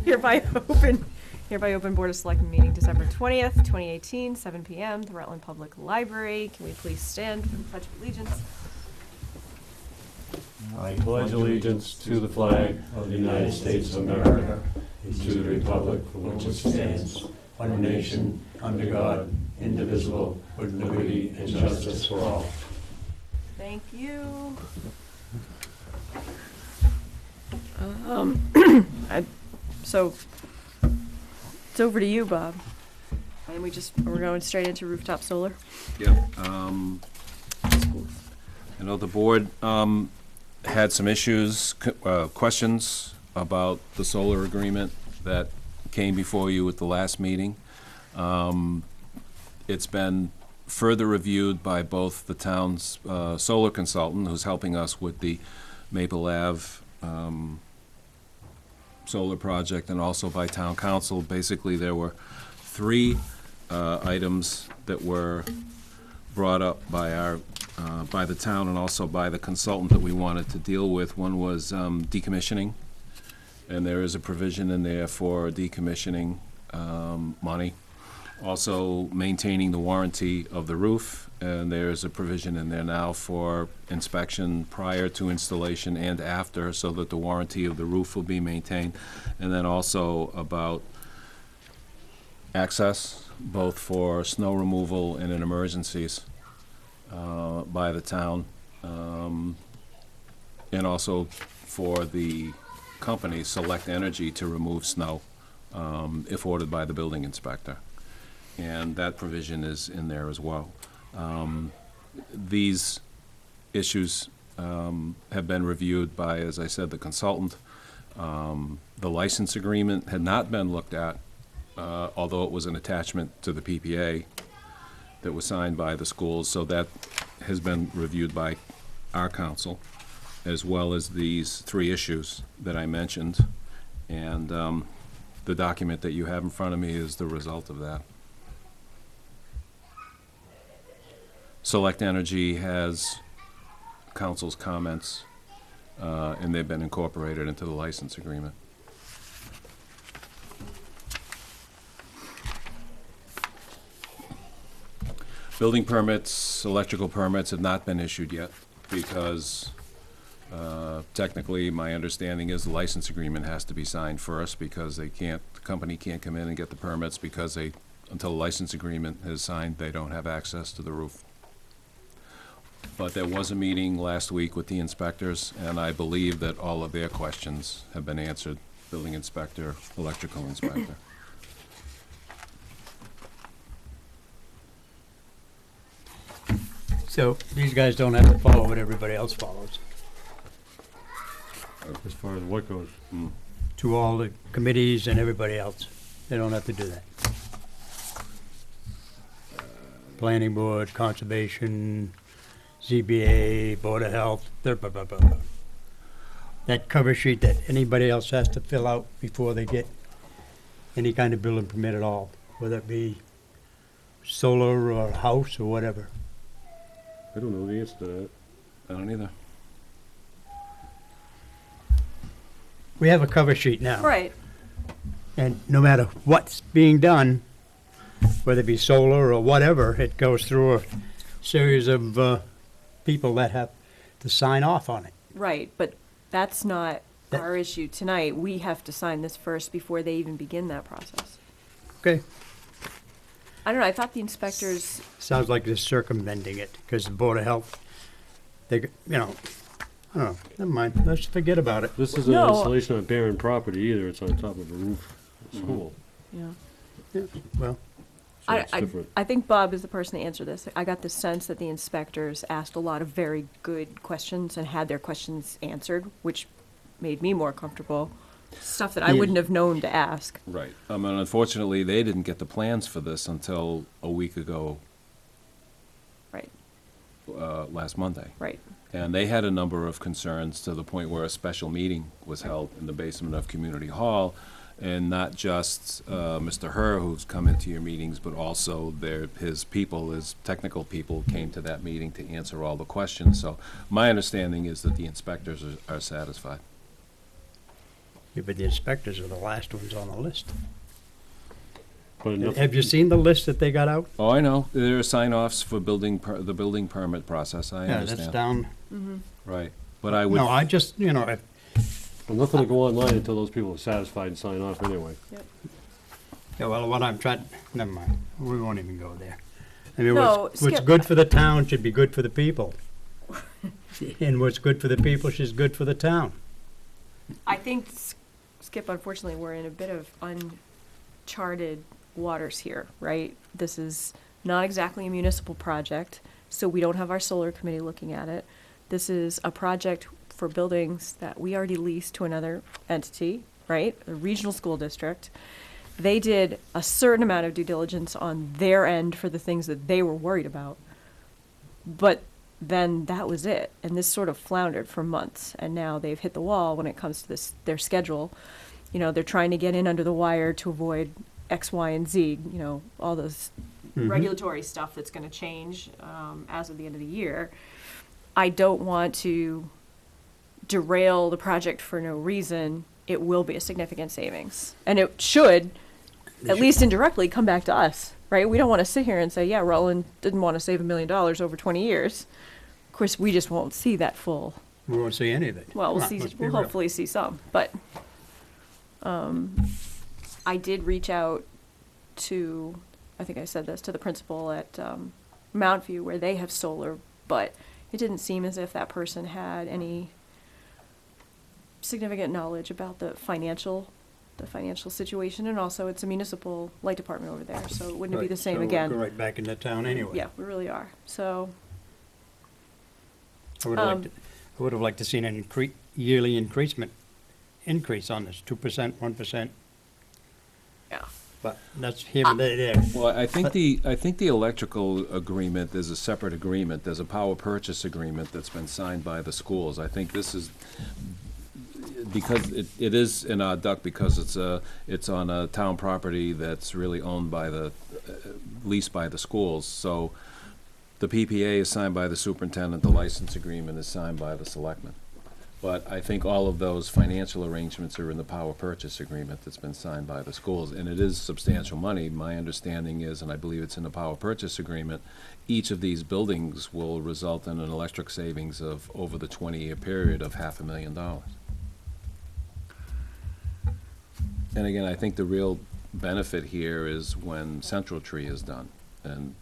Hereby open Board of Selectmen meeting December 20th, 2018, 7 p.m. The Rutland Public Library. Can we please stand for the Pledge of Allegiance? I pledge allegiance to the flag of the United States of America and to the republic for which it stands, one nation, under God, indivisible, with liberty and justice for all. Thank you. So it's over to you, Bob. And we're going straight into rooftop solar. Yeah. I know the board had some issues, questions about the solar agreement that came before you at the last meeting. It's been further reviewed by both the town's solar consultant, who's helping us with the Maple Ave solar project, and also by town council. Basically, there were three items that were brought up by by the town and also by the consultant that we wanted to deal with. One was decommissioning, and there is a provision in there for decommissioning money. Also maintaining the warranty of the roof, and there's a provision in there now for inspection prior to installation and after, so that the warranty of the roof will be maintained. And then also about access, both for snow removal and in emergencies by the town, and also for the company Select Energy to remove snow if ordered by the building inspector. And that provision is in there as well. These issues have been reviewed by, as I said, the consultant. The license agreement had not been looked at, although it was an attachment to the PPA that was signed by the schools, so that has been reviewed by our council, as well as these three issues that I mentioned. And the document that you have in front of me is the result of that. Select Energy has council's comments, and they've been incorporated into the license agreement. Building permits, electrical permits have not been issued yet because technically my understanding is the license agreement has to be signed first, because the company can't come in and get the permits because until the license agreement is signed, they don't have access to the roof. But there was a meeting last week with the inspectors, and I believe that all of their questions have been answered, building inspector, electrical inspector. So these guys don't have to follow what everybody else follows. As far as what goes. To all the committees and everybody else. They don't have to do that. Planning board, conservation, ZBA, Board of Health, blah, blah, blah, blah. That cover sheet that anybody else has to fill out before they get any kind of building permit at all, whether it be solar or house or whatever. I don't know the answer to that. I don't either. We have a cover sheet now. Right. And no matter what's being done, whether it be solar or whatever, it goes through a series of people that have to sign off on it. Right, but that's not our issue tonight. We have to sign this first before they even begin that process. Okay. I don't know, I thought the inspectors, Sounds like they're circumventing it, because the Board of Health, I don't know, never mind, let's forget about it. This isn't No. an installation on barren property either. It's on top of a roof at school. yeah. Well, So it's different. I think Bob is the person to answer this. I got the sense that the inspectors asked a lot of very good questions and had their questions answered, which made me more comfortable. Stuff that I Yeah. wouldn't have known to ask. Right. And unfortunately, they didn't get the plans for this until a week ago, Right, last Monday. right. And they had a number of concerns, to the point where a special meeting was held in the basement of Community Hall. And not just Mr. Herr, who's come into your meetings, but also his technical people came to that meeting to answer all the questions. So my understanding is that the inspectors are satisfied. Yeah, but the inspectors are the last ones on the list. But enough. Have you seen the list that they got out? Oh, I know, there are sign-offs for the building permit process, I Yeah, that's understand. down. Right, but I would, No, I just, you know, Well, nothing to go online until those people are satisfied and sign off anyway. yeah, well, what I'm trying, never mind, we won't even go there. I mean, No, what's Skip. good for the town should be good for the people. And what's good for the people is good for the town. I think, Skip, unfortunately, we're in a bit of uncharted waters here, right? This is not exactly a municipal project, so we don't have our solar committee looking at it. This is a project for buildings that we already leased to another entity, right? A regional school district. They did a certain amount of due diligence on their end for the things that they were worried about. But then that was it. And this sort of floundered for months. And now they've hit the wall when it comes to this, their schedule. You know, they're trying to get in under the wire to avoid X, Y, and Z, you know, all those regulatory stuff that's going to change as of the end of the year. I don't want to derail the project for no reason. It will be a significant savings. And it should, at least indirectly, come back to us, right? We don't want to sit here and say, yeah, Rutland didn't want to save $1 million over 20 years. Of course, we just won't see that full. We won't see any of it. Well, Come on, let's be we'll real. hopefully see some, but I did reach out to, I think I said this, to the principal at Mount View where they have solar, but it didn't seem as if that person had any significant knowledge about the financial situation, and also it's a municipal light department over there, so it wouldn't be Right, the same so we'll again. go right back into town anyway. Yeah, we really are. So, I would have liked to seen an yearly increase on this, 2%, 1%, yeah. but that's here and there. well, I think the electrical agreement, there's a separate agreement, there's a power purchase agreement that's been signed by the schools. I think this is, because it is in our duck because it's on a town property that's really owned by leased by the schools. So the PPA is signed by the superintendent, the license agreement is signed by the selectmen. But I think all of those financial arrangements are in the power purchase agreement that's been signed by the schools, and it is substantial money. My understanding is, and I believe it's in the power purchase agreement, each of these buildings will result in an electric savings of, over the 20-year period, of $500,000. And again, I think the real benefit here is when Central Tree is done. And,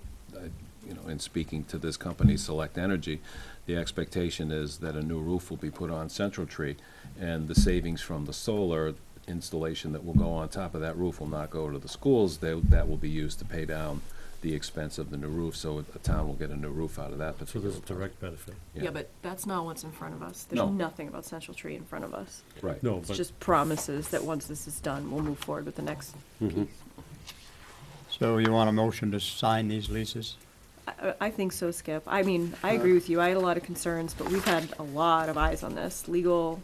you know, in speaking to this company, Select Energy, the expectation is that a new roof will be put on Central Tree, and the savings from the solar installation that will go on top of that roof will not go to the schools. That will be used to pay down the expense of the new roof, so a town will get a new roof out of that So particular. there's a direct benefit. Yeah, but that's not what's in front of us. There's No. nothing about Central Tree in front of us. Right. No, It's but, just promises that once this is done, we'll move forward with the next. So you want a motion to sign these leases? I think so, Skip. I mean, I agree with you. I had a lot of concerns, but we've had a lot of eyes on this. Legal,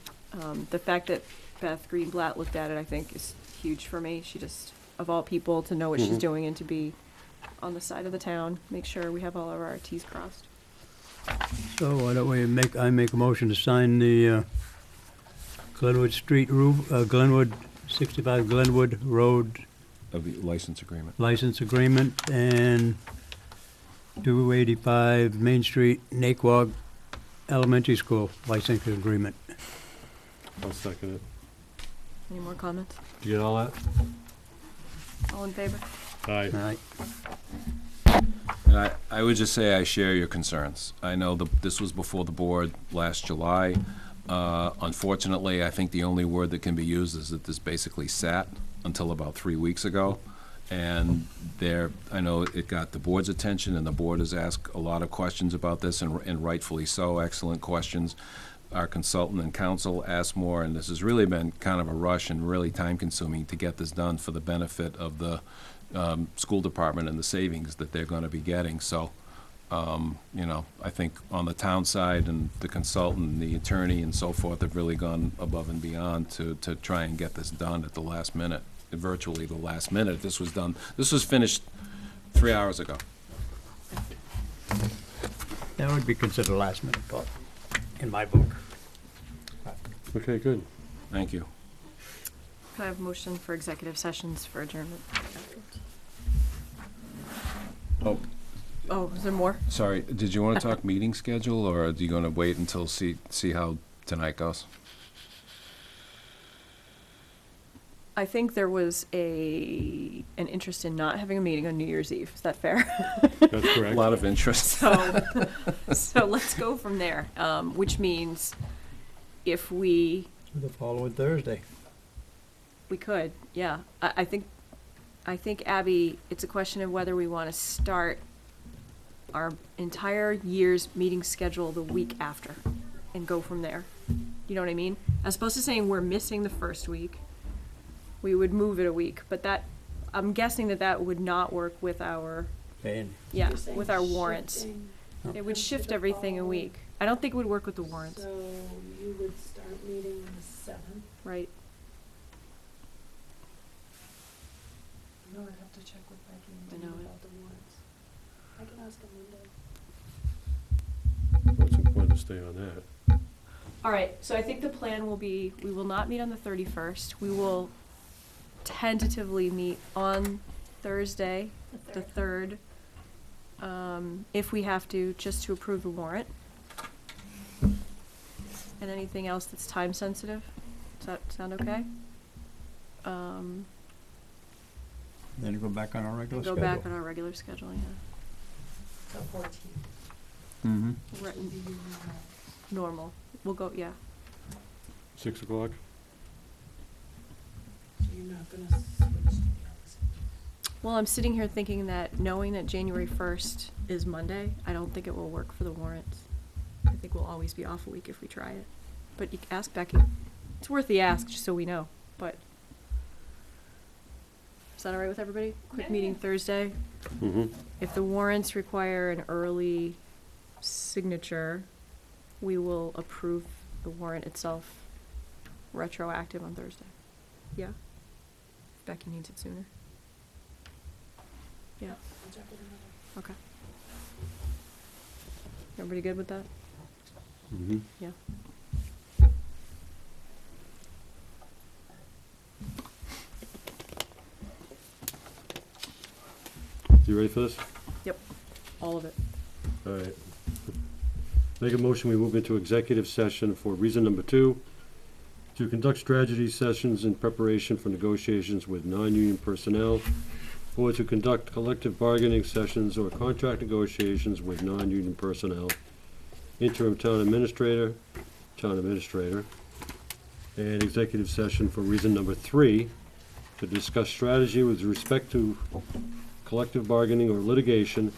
the fact that Beth Greenblatt looked at it, I think, is huge for me. She just, of all people, to know what she's doing and to be on the side of the town, make sure we have all of our Ts crossed. So why don't we I make a motion to sign the Glenwood Street roof, Glenwood, 65 Glenwood Road Of the license agreement. license agreement, and 285 Main Street, Naquag Elementary School license agreement. I'll second it. Any more comments? Did you get all that? All in favor? Aye. All right. And I would just say I share your concerns. I know this was before the board last July. Unfortunately, I think the only word that can be used is that this basically sat until about 3 weeks ago. And I know it got the board's attention, and the board has asked a lot of questions about this, and rightfully so, excellent questions. Our consultant and counsel asked more, and this has really been kind of a rush and really time-consuming to get this done for the benefit of the school department and the savings that they're going to be getting. So, you know, I think on the town side, and the consultant and the attorney and so forth have really gone above and beyond to try and get this done at the last minute, virtually the last minute. This was finished 3 hours ago. That would be considered last minute, Bob, in my book. Okay, good. Thank you. Can I have a motion for executive sessions for adjournment? Oh, is there more? Sorry, did you want to talk meeting schedule, or are you going to wait until see how tonight goes? I think there was an interest in not having a meeting on New Year's Eve. Is that fair? That's A correct. lot of interest. So let's go from there, which means if we The following Thursday. could, yeah. I think, Abby, it's a question of whether we want to start our entire year's meeting schedule the week after and go from there. You know what I mean? As opposed to saying we're missing the first week, we would move it a week, but I'm guessing that would not work with our, And yeah, with our warrants. It would shift everything a week. I don't think it would work with the warrants, So you would start meeting on the 7th? right? No, I'd have to check with Becky I and know Dean it. about the warrants. I can ask them Monday. What's important to stay on that? All right, so I think the plan will be, we will not meet on the 31st. We will tentatively meet on Thursday, the 3rd, if we have to, just to approve the warrant. And anything else that's time sensitive? Does that sound okay? then go back on our regular Go schedule. back on our regular schedule, yeah. The 14th. Mm-hmm. Right, Would be your normal. We'll go, yeah. 6 o'clock? So you're not gonna switch to the other. Well, I'm sitting here thinking that, knowing that January 1st is Monday, I don't think it will work for the warrants. I think we'll always be off a week if we try it. But you can ask Becky. It's worth the ask, just so we know, but. Is that all right with everybody? Quick meeting Thursday. Mm-hmm. If the warrants require an early signature, we will approve the warrant itself retroactive on Thursday. Yeah? If Becky needs it sooner. Yeah, I'll check with another. okay. Everybody good with that? Mm-hmm. Yeah. You ready for this? Yep, all of it. All right. Make a motion, we move into executive session for reason number 2, to conduct strategy sessions in preparation for negotiations with non-union personnel, or to conduct collective bargaining sessions or contract negotiations with non-union personnel, interim town administrator, and executive session for reason number 3, to discuss strategy with respect to collective bargaining or litigation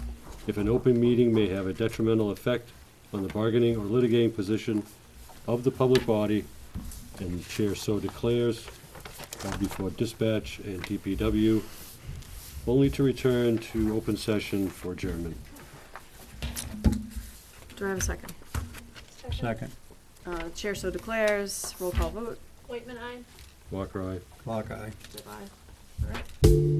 if an open meeting may have a detrimental effect on the bargaining or litigating position of the public body, and the chair so declares, before dispatch and DPW, only to return to open session for adjournment. Do I have a second? Second. Chair so declares, roll call vote. Waitman, aye. Walker, aye. Clock eye. Aye. All right.